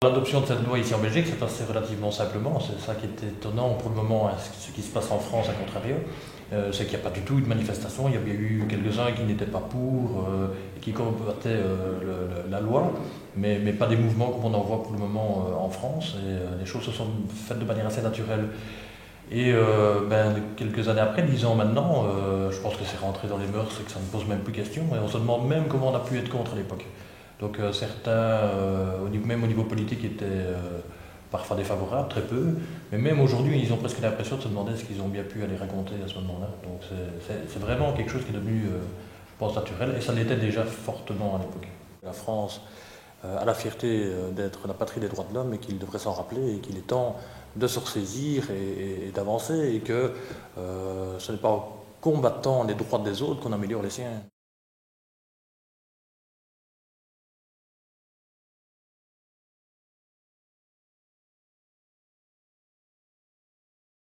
L'adoption de cette loi ici en Belgique s'est passée relativement simplement. C'est ça qui est étonnant pour le moment, ce qui se passe en France à contrario. C'est qu'il n'y a pas du tout eu de manifestation. Il y avait eu quelques-uns qui n'étaient pas pour et qui combattaient la loi, mais pas des mouvements comme on en voit pour le moment en France. Et les choses se sont faites de manière assez naturelle. Et quelques années après, 10 ans maintenant, je pense que c'est rentré dans les mœurs et que ça ne pose même plus question. Et on se demande même comment on a pu être contre à l'époque. Donc certains, même au niveau politique, étaient parfois défavorables, très peu. Mais même aujourd'hui, ils ont presque l'impression de se demander ce qu'ils ont bien pu aller raconter à ce moment-là. Donc c'est vraiment quelque chose qui est devenu, je pense, naturel. Et ça l'était déjà fortement à l'époque. La France a la fierté d'être la patrie des droits de l'homme et qu'il devrait s'en rappeler et qu'il est temps de se ressaisir et d'avancer et que ce n'est pas en combattant les droits des autres qu'on améliore les siens.